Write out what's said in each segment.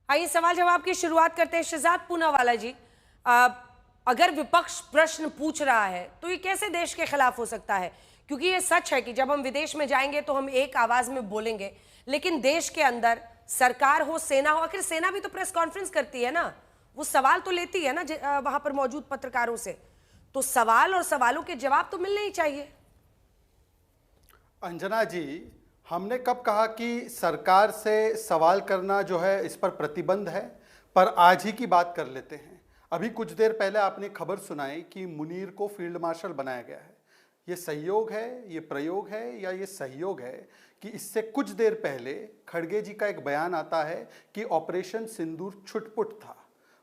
आइए सवाल जवाब की शुरुआत करते हैं। शहजाद पूनावाला जी, अगर विपक्ष प्रश्न पूछ रहा है तो ये कैसे देश के खिलाफ हो सकता है? क्योंकि ये सच है कि जब हम विदेश में जाएंगे तो हम एक आवाज में बोलेंगे, लेकिन देश के अंदर सरकार हो, सेना हो, आखिर सेना भी तो प्रेस कॉन्फ्रेंस करती है ना, वो सवाल तो लेती है ना वहां पर मौजूद पत्रकारों से, तो सवाल और सवालों के जवाब तो मिलने ही चाहिए। अंजना जी, हमने कब कहा कि सरकार से सवाल करना जो है इस पर प्रतिबंध है? पर आज ही की बात कर लेते हैं। अभी कुछ देर पहले आपने खबर सुनाई कि मुनीर को फील्ड मार्शल बनाया गया है। ये संयोग है, ये प्रयोग है, या ये सहयोग है कि इससे कुछ देर पहले खड़गे जी का एक बयान आता है कि ऑपरेशन सिंदूर छुटपुट था,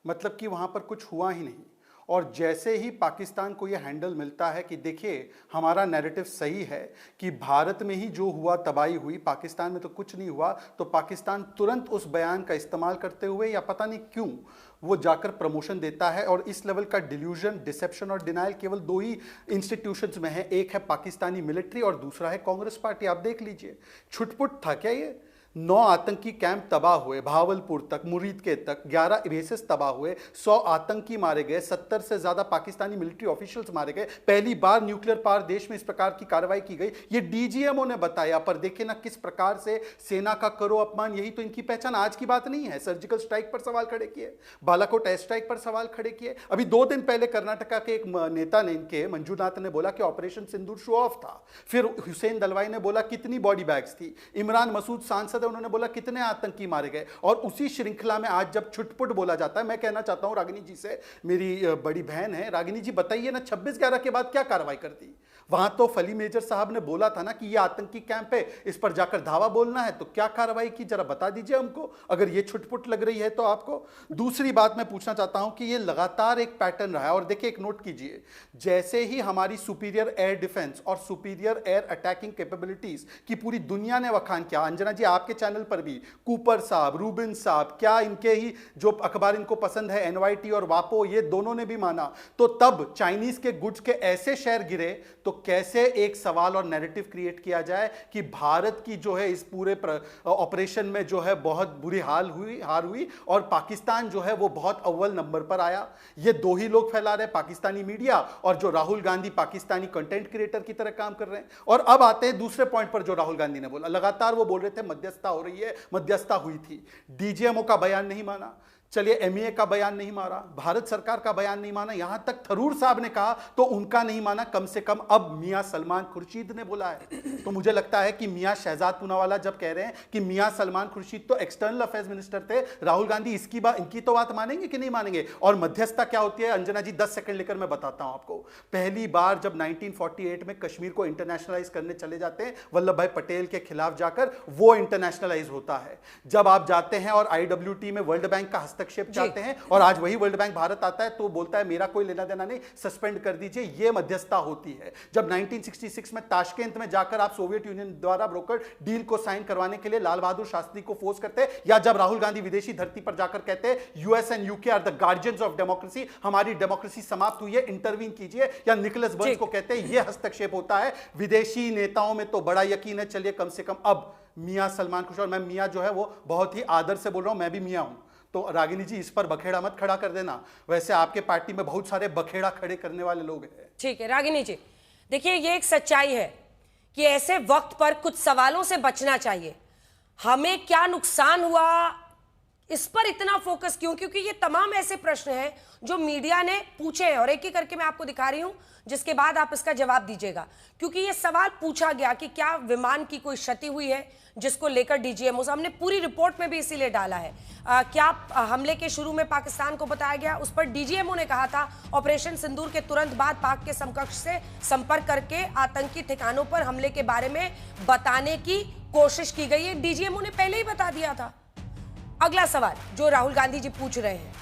मतलब कि वहां पर कुछ हुआ ही नहीं। और जैसे ही पाकिस्तान को यह हैंडल मिलता है कि देखिए हमारा नैरेटिव सही है कि भारत में ही जो हुआ तबाही हुई, पाकिस्तान में तो कुछ नहीं हुआ, तो पाकिस्तान तुरंत उस बयान का इस्तेमाल करते हुए या पता नहीं क्यों वो जाकर प्रमोशन देता है। और इस लेवल का डिल्यूजन, डिसेप्शन और डिनाइल केवल दो ही इंस्टीट्यूशंस में है, एक है पाकिस्तानी मिलिट्री और दूसरा है कांग्रेस पार्टी। आप देख लीजिए, छुटपुट था क्या ये? 9 आतंकी कैंप तबाह हुए, भावलपुर तक, मुरीद के तक 11 बेसेस तबाह हुए, 100 आतंकी मारे गए, 70 से ज्यादा पाकिस्तानी मिलिट्री ऑफिशियल्स मारे गए। पहली बार न्यूक्लियर पावर देश में इस प्रकार की कार्रवाई की गई, ये डीजीएमओ ने बताया। पर देखे ना किस प्रकार से सेना का करो अपमान, यही तो इनकी पहचान। आज की बात नहीं है। सर्जिकल स्ट्राइक पर सवाल खड़े किए, बालाकोट एयर स्ट्राइक पर सवाल खड़े किए। अभी 2 दिन पहले कर्नाटका के एक नेता ने, इनके मंजूनाथ ने बोला कि ऑपरेशन सिंदूर शो ऑफ था। फिर हुसैन दलवाई ने बोला कितनी बॉडी बैग्स थी। इमरान मसूद सांसद है, उन्होंने बोला कितने आतंकी मारे गए। और उसी श्रृंखला में आज जब छुटपुट बोला जाता है, मैं कहना चाहता हूं रागिनी जी से, मेरी बड़ी बहन है, रागिनी जी बताइए ना 26/11 के बाद क्या कार्रवाई कर दी? वहां तो फली मेजर साहब ने बोला था ना कि ये आतंकी कैंप है, इस पर जाकर धावा बोलना है, तो क्या कार्रवाई की जरा बता दीजिए हमको, अगर ये छुटपुट लग रही है तो आपको। दूसरी बात मैं पूछना चाहता हूं कि ये लगातार एक पैटर्न रहा है। और देखिए, एक नोट कीजिए, जैसे ही हमारी सुपीरियर एयर डिफेंस और सुपीरियर एयर अटैकिंग कैपेबिलिटीज की पूरी दुनिया ने वखान किया, अंजना जी आपके चैनल पर भी कूपर साहब, रूबिन साहब, क्या इनके ही जो अखबार इनको पसंद है एनवाईटी और वापो, ये दोनों ने भी माना, तो तब चाइनीज के गुड्स के ऐसे शेयर गिरे, तो कैसे एक सवाल और नैरेटिव क्रिएट किया जाए कि भारत की जो है इस पूरे ऑपरेशन में जो है बहुत बुरी हार हुई और पाकिस्तान जो है वो बहुत अव्वल नंबर पर आया। ये दो ही लोग फैला रहे, पाकिस्तानी मीडिया और जो राहुल गांधी पाकिस्तानी कंटेंट क्रिएटर की तरह काम कर रहे हैं। और अब आते हैं दूसरे पॉइंट पर जो राहुल गांधी ने बोला, लगातार वो बोल रहे थे मध्यस्थता हो रही है, मध्यस्थता हुई थी, डीजीएमओ का बयान नहीं माना, चलिए एमईए का बयान नहीं माना, भारत सरकार का बयान नहीं माना, यहां तक थरूर साहब ने कहा तो उनका नहीं माना, कम से कम अब मियां सलमान खुर्शीद ने बोला है। तो मुझे लगता है कि मियां शहजाद पूनावाला जब कह रहे हैं कि मियां सलमान खुर्शीद तो एक्सटर्नल अफेयर्स मिनिस्टर थे, राहुल गांधी इनकी तो बात मानेंगे कि नहीं मानेंगे? और मध्यस्थता क्या होती है अंजना जी, 10 सेकंड लेकर मैं बताता हूं आपको। पहली बार जब 1948 में कश्मीर को इंटरनेशनलाइज करने चले जाते हैं वल्लभ भाई पटेल के खिलाफ जाकर, वो इंटरनेशनलाइज होता है। जब आप जाते हैं और आईडब्ल्यूटी में वर्ल्ड बैंक का हस्तक्षेप चाहते हैं और आज वही वर्ल्ड बैंक भारत आता है तो बोलता है मेरा कोई लेना देना नहीं, सस्पेंड कर दीजिए, ये मध्यस्थता होती है। जब 1966 में ताशकेंत में जाकर आप सोवियत यूनियन द्वारा ब्रोकर डील को साइन करवाने के लिए लाल बहादुर शास्त्री को फोर्स करते हैं, या जब राहुल गांधी विदेशी धरती पर जाकर कहते हैं US and UK are the guardians of democracy, हमारी डेमोक्रेसी समाप्त हुई है, इंटरवीन कीजिए, या निकोलस बर्न्स को कहते हैं ये हस्तक्षेप होता है। विदेशी नेताओं में तो बड़ा यकीन है, चलिए कम से कम अब मियां सलमान खुर्शीद, और मैं मियां जो है वो बहुत ही आदर से बोल रहा हूं, मैं भी मियां हूं, तो रागिनी जी इस पर बखेड़ा मत खड़ा कर देना, वैसे आपके पार्टी में बहुत सारे बखेड़ा खड़े करने वाले लोग हैं। ठीक है रागिनी जी, देखिए ये एक सच्चाई है कि ऐसे वक्त पर कुछ सवालों से बचना चाहिए। हमें क्या नुकसान हुआ इस पर इतना फोकस क्यों? क्योंकि ये तमाम ऐसे प्रश्न हैं जो मीडिया ने पूछे हैं और एक एक करके मैं आपको दिखा रही हूं, जिसके बाद आप इसका जवाब दीजिएगा। क्योंकि ये सवाल पूछा गया कि क्या विमान की कोई क्षति हुई है, जिसको लेकर डीजीएमओ हमने पूरी रिपोर्ट में भी इसीलिए डाला है। क्या हमले के शुरू में पाकिस्तान को बताया गया, उस पर डीजीएमओ ने कहा था ऑपरेशन सिंदूर के तुरंत बाद पाक के समकक्ष से संपर्क करके आतंकी ठिकानों पर हमले के बारे में बताने की कोशिश की गई है, डीजीएमओ ने पहले ही बता दिया था। अगला सवाल जो राहुल गांधी जी पूछ रहे हैं,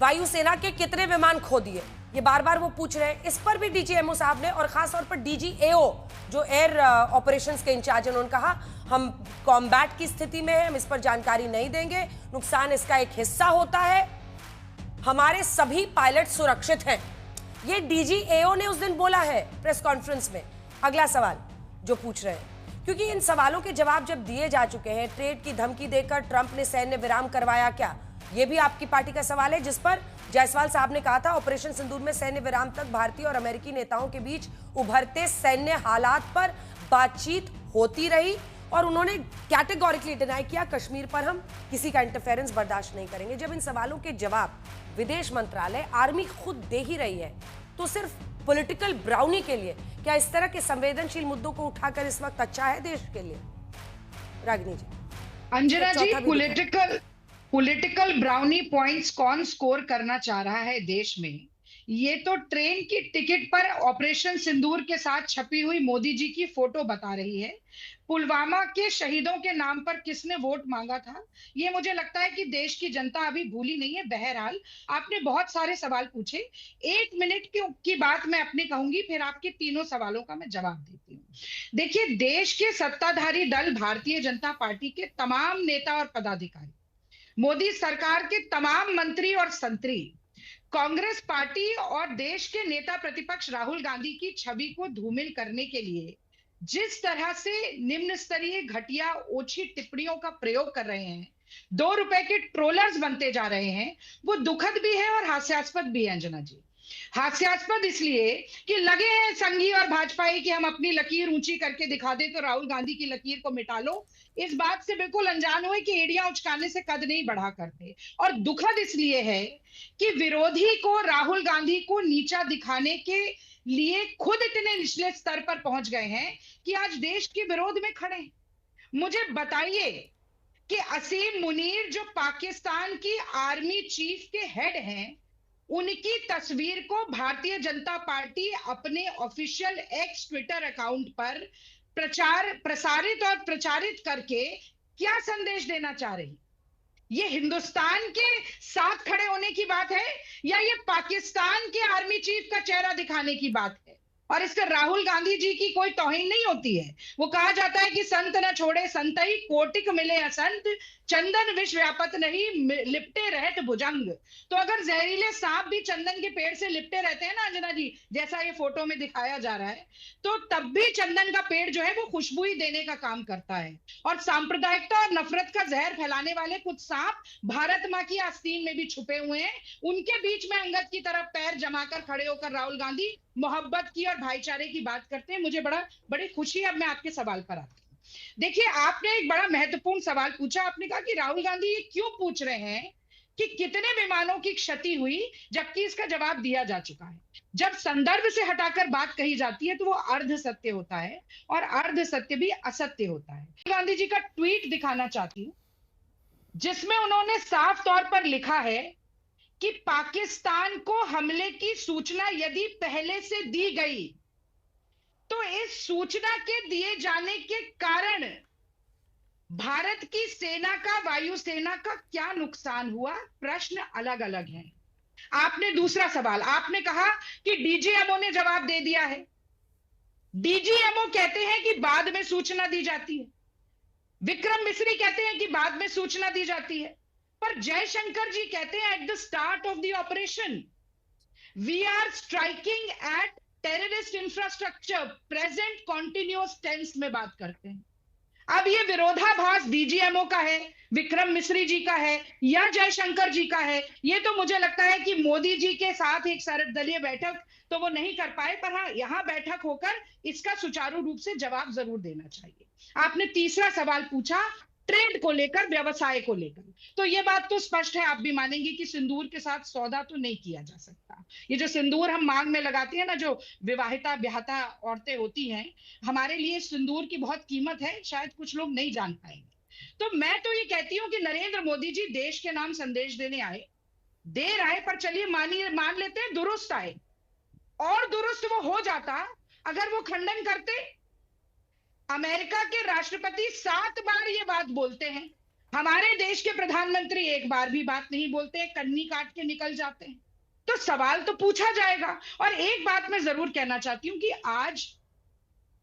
वायुसेना के कितने विमान खो दिए, ये बार बार वो पूछ रहे हैं, इस पर भी डीजीएमओ साहब ने और खास तौर पर डीजीएओ जो एयर ऑपरेशंस के इंचार्ज हैं उन्होंने कहा हम कॉम्बैट की स्थिति में हैं, हम इस पर जानकारी नहीं देंगे, नुकसान इसका एक हिस्सा होता है, हमारे सभी पायलट सुरक्षित हैं। ये डीजीएओ ने उस दिन बोला है प्रेस कॉन्फ्रेंस में। अगला सवाल जो पूछ रहे हैं, क्योंकि इन सवालों के जवाब जब दिए जा चुके हैं, ट्रेड की धमकी देकर ट्रंप ने सैन्य विराम करवाया क्या, ये भी आपकी पार्टी का सवाल है, जिस पर जायसवाल साहब ने कहा था ऑपरेशन सिंदूर में सैन्य विराम तक भारतीय और अमेरिकी नेताओं के बीच उभरते सैन्य हालात पर बातचीत होती रही और उन्होंने कैटेगोरिकली डिनाई किया कश्मीर पर हम किसी का इंटरफेरेंस बर्दाश्त नहीं करेंगे। जब इन सवालों के जवाब विदेश मंत्रालय, आर्मी खुद दे ही रही है, तो सिर्फ पॉलिटिकल ब्राउनी के लिए क्या इस तरह के संवेदनशील मुद्दों को उठाकर इस वक्त अच्छा है देश के लिए? रागिनी जी। अंजना जी, पॉलिटिकल ब्राउनी पॉइंट्स कौन स्कोर करना चाह रहा है देश में? ये तो ट्रेन की टिकट पर ऑपरेशन सिंदूर के साथ छपी हुई मोदी जी की फोटो बता रही है। पुलवामा के शहीदों के नाम पर किसने वोट मांगा था, ये मुझे लगता है कि देश की जनता अभी भूली नहीं है। बहरहाल, आपने बहुत सारे सवाल पूछे, 1 मिनट की बात मैं अपनी कहूंगी, फिर आपके तीनों सवालों का मैं जवाब देती हूँ। देखिए, देश के सत्ताधारी दल भारतीय जनता पार्टी के तमाम नेता और पदाधिकारी, मोदी सरकार के तमाम मंत्री और संतरी, कांग्रेस पार्टी और देश के नेता प्रतिपक्ष राहुल गांधी की छवि को धूमिल करने के लिए जिस तरह से निम्न स्तरीय घटिया ओछी टिप्पणियों का प्रयोग कर रहे हैं, 2 रुपए के ट्रोलर्स बनते जा रहे हैं, वो दुखद भी है और हास्यास्पद भी है। अंजना जी, हास्यास्पद इसलिए कि लगे हैं संघी और भाजपाई कि हम अपनी लकीर ऊंची करके दिखा दे तो राहुल गांधी की लकीर को मिटा लो, इस बात से बिल्कुल अनजान हुए कि एड़ियां उचकाने से कद नहीं बढ़ा करते। और दुखद इसलिए है कि विरोधी को, राहुल गांधी को नीचा दिखाने के लिए खुद इतने निचले स्तर पर पहुंच गए हैं कि आज देश के विरोध में खड़े। मुझे बताइए कि असीम मुनीर जो पाकिस्तान की आर्मी चीफ के हेड हैं, उनकी तस्वीर को भारतीय जनता पार्टी अपने ऑफिशियल एक्स ट्विटर अकाउंट पर प्रसारित और प्रचारित करके क्या संदेश देना चाह रही? ये हिंदुस्तान के साथ खड़े होने की बात है या ये पाकिस्तान के आर्मी चीफ का चेहरा दिखाने की बात है? और इससे राहुल गांधी जी की कोई तौहीन नहीं होती है। वो कहा जाता है कि संत न छोड़े संतई, कोटिक मिले असंत, चंदन विष व्यापत नहीं, लिपटे रहत भुजंग। तो अगर जहरीले सांप भी चंदन के पेड़ से लिपटे रहते हैं ना अंजना जी, जैसा ये फोटो में दिखाया जा रहा है, तो तब भी चंदन का पेड़ जो है वो खुशबू ही देने का काम करता है। और सांप्रदायिकता और नफरत का जहर फैलाने वाले कुछ सांप भारत माँ की आस्तीन में भी छुपे हुए हैं। उनके बीच में अंगद की तरफ पैर जमाकर खड़े होकर राहुल गांधी मोहब्बत की और भाईचारे की बात करते हैं। मुझे बड़ी खुशी है। अब मैं आपके सवाल पर आती हूँ। देखिए, आपने एक बड़ा महत्वपूर्ण सवाल पूछा। आपने कहा कि राहुल गांधी ये क्यों पूछ रहे हैं कि कितने विमानों की क्षति हुई, जबकि इसका जवाब दिया जा चुका है। जब संदर्भ से हटाकर बात कही जाती है तो वो अर्ध सत्य होता है और अर्ध सत्य भी असत्य होता है। गांधी जी का ट्वीट दिखाना चाहती हूँ, जिसमें उन्होंने साफ तौर पर लिखा है कि पाकिस्तान को हमले की सूचना यदि पहले से दी गई तो इस सूचना के दिए जाने के कारण भारत की सेना का, वायुसेना का क्या नुकसान हुआ? प्रश्न अलग अलग हैं। आपने दूसरा सवाल, आपने कहा कि डीजीएमओ ने जवाब दे दिया है। डीजीएमओ कहते हैं कि बाद में सूचना दी जाती है, विक्रम मिस्री कहते हैं कि बाद में सूचना दी जाती है, पर जयशंकर जी कहते हैं at the start of the operation we are striking at terrorist infrastructure. Present continuous tense में बात करते हैं। अब ये विरोधाभास डीजीएमओ का है, विक्रम मिस्री जी का है या जयशंकर जी का है, ये तो मुझे लगता है कि मोदी जी के साथ एक सर्वदलीय बैठक तो वो नहीं कर पाए, पर हाँ, यहां बैठक होकर इसका सुचारू रूप से जवाब जरूर देना चाहिए। आपने तीसरा सवाल पूछा ट्रेड को लेकर, व्यवसाय को लेकर, तो ये बात तो स्पष्ट है, आप भी मानेंगे कि सिंदूर के साथ सौदा तो नहीं किया जा सकता। ये जो सिंदूर हम मांग में लगाते हैं ना, जो विवाहिता ब्याहता औरतें होती हैं, हमारे लिए सिंदूर की बहुत कीमत है, शायद कुछ लोग नहीं जान पाएंगे। तो मैं तो ये कहती हूँ कि नरेंद्र मोदी जी देश के नाम संदेश देने आए, देर आए पर चलिए मान लेते हैं दुरुस्त आए, और दुरुस्त वो हो जाता अगर वो खंडन करते। अमेरिका के राष्ट्रपति 7 बार ये बात बोलते हैं, हमारे देश के प्रधानमंत्री एक बार भी बात नहीं बोलते, कन्नी काट के निकल जाते हैं। तो सवाल तो पूछा जाएगा। और एक बात मैं जरूर कहना चाहती हूं कि आज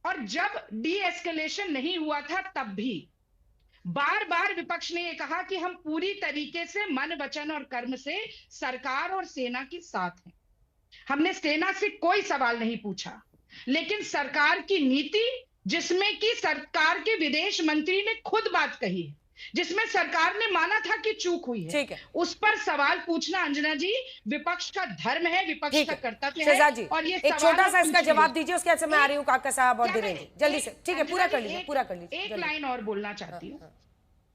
और जब डी एस्केलेशन नहीं हुआ था तब भी बार बार विपक्ष ने यह कहा कि हम पूरी तरीके से मन, वचन और कर्म से सरकार और सेना के साथ हैं। हमने सेना से कोई सवाल नहीं पूछा, लेकिन सरकार की नीति जिसमें कि सरकार के विदेश मंत्री ने खुद बात कही है, जिसमें सरकार ने माना था कि चूक हुई है, ठीक है, उस पर सवाल पूछना अंजना जी विपक्ष का धर्म है, विपक्ष ठीक का है कर्तव्य शहजाद है। जी, और ये एक छोटा सा इसका पूछिए। जवाब दीजिए, उसके बाद से मैं आ रही हूँ काका साहब और क्या मैं धीरेन्द्र जी, जल्दी से, ठीक है पूरा अंजना कर जी, लीजिए, पूरा कर लीजिए एक जल्दी। लाइन और बोलना चाहती हूँ।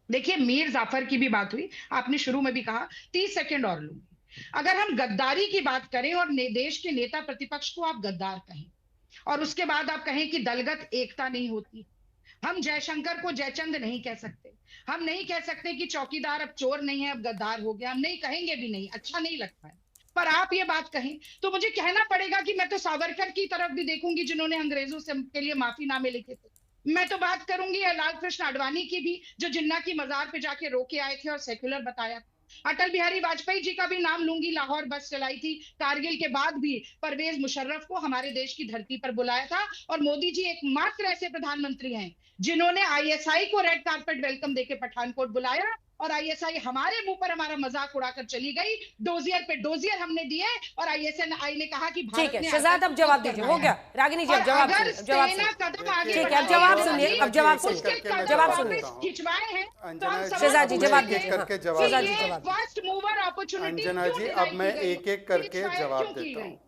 देखिए, मीर जाफर की भी बात हुई, आपने शुरू में भी कहा, 30 सेकंड और लूंगी। अगर हम गद्दारी की बात करें और देश के नेता प्रतिपक्ष को आप गद्दार कहें, और उसके बाद आप कहें कि दलगत एकता नहीं होती, हम जयशंकर को जयचंद नहीं कह सकते, हम नहीं कह सकते कि चौकीदार अब चोर नहीं है अब गद्दार हो गया, हम नहीं कहेंगे भी नहीं, अच्छा नहीं लगता है। पर आप ये बात कहें तो मुझे कहना पड़ेगा कि मैं तो सावरकर की तरफ भी देखूंगी, जिन्होंने अंग्रेजों से के लिए माफीनामे लिखे थे। मैं तो बात करूंगी लाल कृष्ण आडवाणी की भी, जो जिन्ना की मजार पे जाके रोके आए थे और सेक्युलर बताया। अटल बिहारी वाजपेयी जी का भी नाम लूंगी, लाहौर बस चलाई थी, कारगिल के बाद भी परवेज मुशर्रफ को हमारे देश की धरती पर बुलाया था। और मोदी जी एकमात्र ऐसे प्रधानमंत्री हैं जिन्होंने आईएसआई को रेड कार्पेट वेलकम देके पठानकोट बुलाया, और आईएसआई हमारे मुंह पर हमारा मजाक उड़ाकर चली गई, डोजियर पे डोजियर हमने दिए, और आईएसआई ने कहा कि ठीक भारत है ने शहजाद, अब जवाब दीजिए, हो गया रागिनी जी, अब जवाब सुनिए, अब जवाब सुनिए, ठीक है अब जवाब सुनिए, अब जवाब सुनिए, जवाब सुनिए खिंचवाए हैं तो हम शहजाद जी जवाब दीजिए, करके हाँ, जवाब शहजाद जी दीजिए। जवाब फर्स्ट मूवर अपॉर्चुनिटी अंजना जी अब मैं एक एक करके जवाब देता हूँ।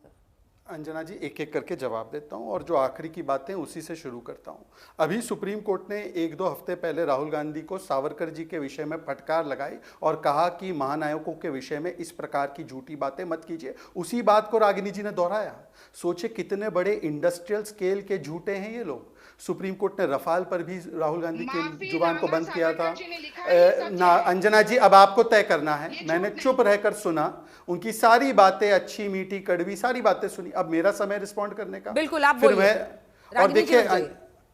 अंजना जी एक एक करके जवाब देता हूं और जो आखिरी की बातें उसी से शुरू करता हूं। अभी सुप्रीम कोर्ट ने 1-2 हफ्ते पहले राहुल गांधी को सावरकर जी के विषय में फटकार लगाई और कहा कि महानायकों के विषय में इस प्रकार की झूठी बातें मत कीजिए। उसी बात को रागिनी जी ने दोहराया। सोचे कितने बड़े इंडस्ट्रियल स्केल के झूठे हैं ये लोग। सुप्रीम कोर्ट ने रफाल पर भी राहुल गांधी की जुबान को बंद किया था। ना अंजना जी अब आपको तय करना है, मैंने चुप रहकर सुना, उनकी सारी बातें अच्छी मीठी कड़वी सारी बातें सुनी, अब मेरा समय रिस्पॉन्ड करने का। बिल्कुल आप फिर बोलिए। मैं और देखिए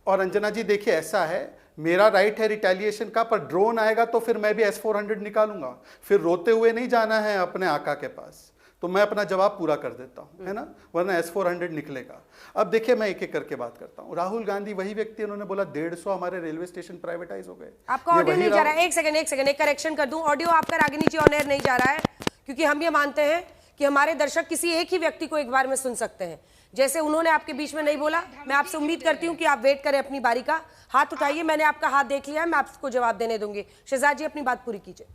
और अंजना जी देखिए ऐसा है, मेरा राइट है रिटेलिएशन का, पर ड्रोन आएगा तो फिर मैं भी S-400 निकालूंगा, फिर रोते हुए नहीं जाना है अपने आका के पास। तो मैं अपना जवाब पूरा कर देता हूं, है ना, वरना S-400 निकलेगा। अब देखिए मैं एक एक करके बात करता हूं। राहुल गांधी वही व्यक्ति, उन्होंने बोला 150 हमारे रेलवे स्टेशन प्राइवेटाइज हो गए। आपका ऑडियो नहीं जा रहा है, एक सेकंड एक करेक्शन कर दूं, ऑडियो आपका रागिनी जी ऑन एयर नहीं जा रहा है, क्योंकि हम ये मानते हैं कि हमारे दर्शक किसी एक ही व्यक्ति को एक बार में सुन सकते हैं। जैसे उन्होंने आपके बीच में नहीं बोला, मैं आपसे उम्मीद करती हूं कि आप वेट करें अपनी बारी का। हाथ उठाइए, मैंने आपका हाथ देख लिया है, मैं आपको जवाब देने दूंगी। शहजाद जी अपनी बात पूरी कीजिए।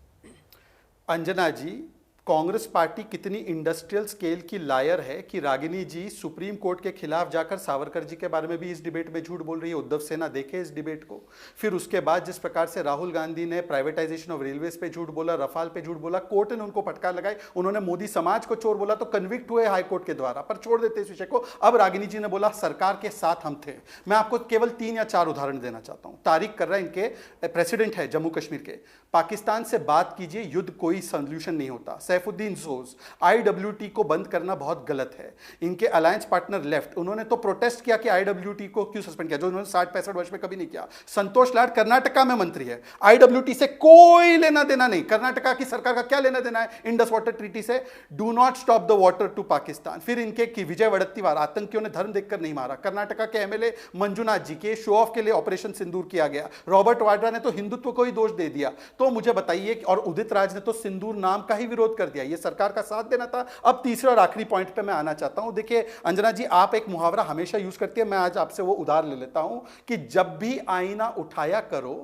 अंजना जी, कांग्रेस पार्टी कितनी इंडस्ट्रियल स्केल की लायर है कि रागिनी जी सुप्रीम कोर्ट के खिलाफ जाकर सावरकर जी के बारे में भी इस डिबेट में झूठ बोल रही है। उद्धव सेना देखे इस डिबेट को। फिर उसके बाद जिस प्रकार से राहुल गांधी ने प्राइवेटाइजेशन ऑफ रेलवेज पे झूठ बोला, रफाल पे झूठ बोला, कोर्ट ने उनको फटकार लगाई, उन्होंने मोदी समाज को चोर बोला तो कन्विक्ट हुए हाईकोर्ट के द्वारा, पर छोड़ देते इस विषय को। अब रागिनी जी ने बोला सरकार के साथ हम थे। मैं आपको केवल 3 या 4 उदाहरण देना चाहता हूं। तारिक कर्रा इनके प्रेसिडेंट है जम्मू कश्मीर के। पाकिस्तान से बात कीजिए, युद्ध कोई सोल्यूशन नहीं होता। सैफुद्दीन सोज, IWT को बंद करना बहुत गलत है। इनके अलायंस पार्टनर लेफ्ट, उन्होंने तो प्रोटेस्ट किया कि IWT को क्यों सस्पेंड किया, जो उन्होंने 60-65 वर्ष में कभी नहीं किया। संतोष लाड कर्नाटका में मंत्री है, IWT से कोई लेना देना नहीं। कर्नाटका की सरकार का क्या लेना देना है इंडस वाटर ट्रीटी से? Do not stop the water to Pakistan. फिर इनके की विजय वड़त्तीवार, आतंकियों ने धर्म देखकर नहीं मारा। कर्नाटका के MLA मंजुनाथ जी के शो ऑफ के लिए ऑपरेशन सिंदूर किया गया। रॉबर्ट वाड्रा ने तो हिंदुत्व को ही दोष दे दिया। तो मुझे बताइए, और उदित राज ने तो सिंदूर नाम का ही विरोध कर दिया। ये सरकार का साथ देना था। अब तीसरे और आखिरी पॉइंट पे मैं आना चाहता हूं। देखिए अंजना जी, आप एक मुहावरा हमेशा यूज करती है, मैं आज आपसे वो उधार ले लेता हूं कि जब भी आईना उठाया करो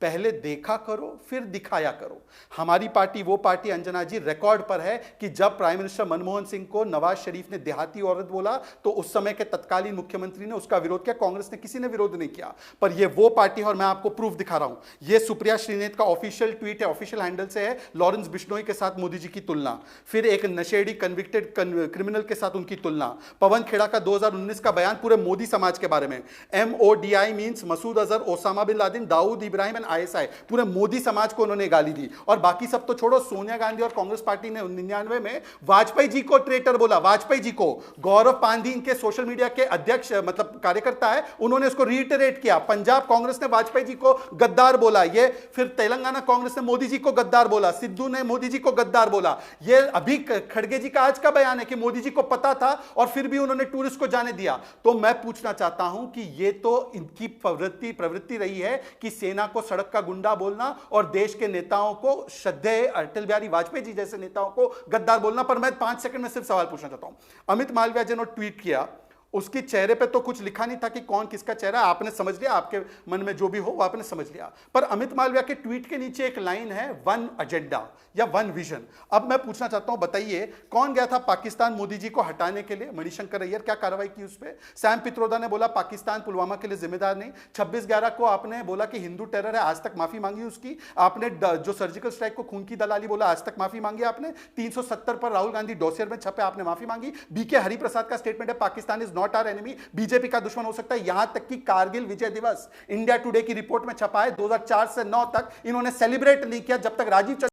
पहले देखा करो फिर दिखाया करो। हमारी पार्टी वो पार्टी अंजना जी रिकॉर्ड पर है कि जब प्राइम मिनिस्टर मनमोहन सिंह को नवाज शरीफ ने देहाती औरत बोला तो उस समय के तत्कालीन मुख्यमंत्री ने उसका विरोध किया, कांग्रेस ने किसी ने विरोध नहीं किया। पर ये वो पार्टी है, और मैं आपको प्रूफ दिखा रहा हूं। ये सुप्रिया श्रीनेत का ऑफिशियल ट्वीट है, ऑफिशियल हैंडल से है, लॉरेंस बिश्नोई के साथ मोदी जी की तुलना, फिर एक नशेड़ी कन्विक्टेड क्रिमिनल के साथ उनकी तुलना, पवन खेड़ा का 2019 का बयान पूरे मोदी समाज के बारे में, MODI means Masood Azhar, Osama bin Laden, Dawood Ibrahim and ISI, पूरे मोदी समाज को उन्होंने गाली दी। और बाकी सब तो छोड़ो, सोनिया गांधी और कांग्रेस पार्टी ने 99 में वाजपेयी जी को ट्रेटर बोला, वाजपेयी जी को। गौरव पांधी इनके सोशल मीडिया के अध्यक्ष मतलब कार्यकर्ता है, उन्होंने उसको रीइटरेट किया। पंजाब कांग्रेस ने वाजपेयी जी को गद्दार बोला, ये फिर तेलंगाना कांग्रेस ने मोदी जी को गद्दार बोला, सिद्धू ने मोदी जी को गद्दार बोला। ये अभी खड़गे जी का आज का बयान है कि मोदी जी को पता था और फिर भी उन्होंने टूरिस्ट को जाने दिया। तो मैं पूछना चाहता हूं कि ये तो इनकी प्रवृत्ति रही है कि सेना को सड़क का गुंडा बोलना और देश के नेताओं को, श्रद्धेय अटल बिहारी वाजपेयी जी जैसे नेताओं को गद्दार बोलना। पर मैं 5 सेकंड में सिर्फ सवाल पूछना चाहता हूं। अमित मालविया जी ने ट्वीट किया, उसकी चेहरे पे तो कुछ लिखा नहीं था कि कौन किसका चेहरा, आपने समझ लिया, आपके मन में जो भी हो वो आपने समझ लिया। पर अमित मालविया के ट्वीट के नीचे एक लाइन है, वन एजेंडा या वन विजन। अब मैं पूछना चाहता हूं, बताइए कौन गया था पाकिस्तान मोदी जी को हटाने के लिए? मणिशंकर अय्यर, क्या कार्रवाई की उस पर? सैम पित्रोदा ने बोला पाकिस्तान पुलवामा के लिए जिम्मेदार नहीं। 26/11 को आपने बोला कि हिंदू टेरर है, आज तक माफी मांगी उसकी आपने। जो सर्जिकल स्ट्राइक को खून की दलाली बोला, आज तक माफी मांगी आपने। 370 पर राहुल गांधी डोसियर में छपे, आपने माफी मांगी। बीके हरिप्रसाद का स्टेटमेंट है, Pakistan is not our enemy, BJP का दुश्मन हो सकता है। यहां तक कि कारगिल विजय दिवस इंडिया टुडे की रिपोर्ट में छपा है, 2004 से 9 तक इन्होंने सेलिब्रेट नहीं किया जब तक राजीव